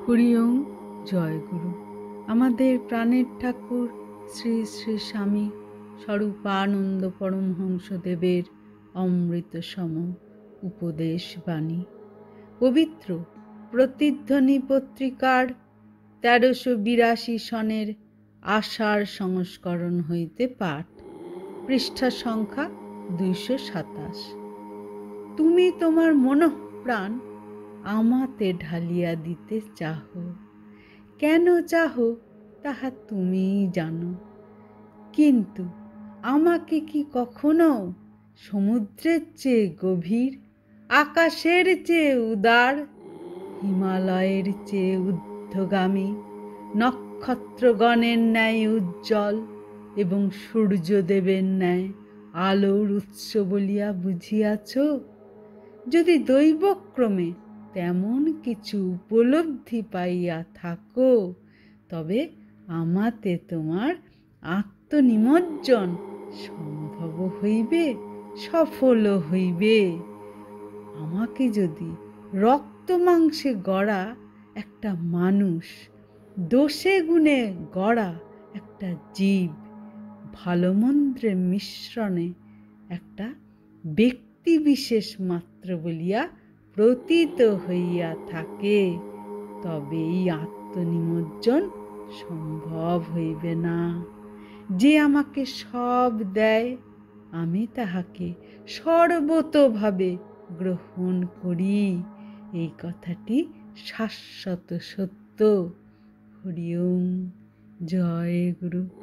হরি ওম। জয় গুরু। আমাদের প্রাণের ঠাকুর শ্রী শ্রী স্বামী স্বরূপানন্দ পরমহংসদেবের অমৃত সম উপদেশ বাণী পবিত্র প্রতিধ্বনি পত্রিকার ১৩৮২ সনের আষাঢ় সংস্করণ হইতে পাঠ। পৃষ্ঠা সংখ্যা ২২৭। তুমি তোমার মনঃপ্রাণ আমাতে ঢালিয়া দিতে চাহ, কেন চাহ তাহা তুমিই জানো। কিন্তু আমাকে কি কখনো সমুদ্রের চেয়ে গভীর, আকাশের চেয়ে উদার, হিমালয়ের চেয়ে ঊর্ধ্বগামী, নক্ষত্রগণের ন্যায় উজ্জ্বল এবং সূর্যদেবের ন্যায় আলোর উৎস বলিয়া বুঝিয়াছ? যদি দৈবক্রমে তেমন কিছু উপলব্ধি পাইয়া থাকো, তবে আমাতে তোমার আত্মনিমজ্জন সম্ভব হইবে, সফল হইবে। আমাকে যদি রক্ত মাংসে গড়া একটা মানুষ, দোষে গুণে গড়া একটা জীব, ভালো মন্দ্রের মিশ্রণে একটা ব্যক্তি বিশেষ মাত্র বলিয়া প্রতীত হইয়া থাকে, তবে এই আত্মনিমজ্জন সম্ভব হইবে না। যে আমাকে সব দেয়, আমি তাহাকে সর্বতোভাবে গ্রহণ করি, এই কথাটি শাশ্বত সত্য। হরি ওম। জয় গুরু।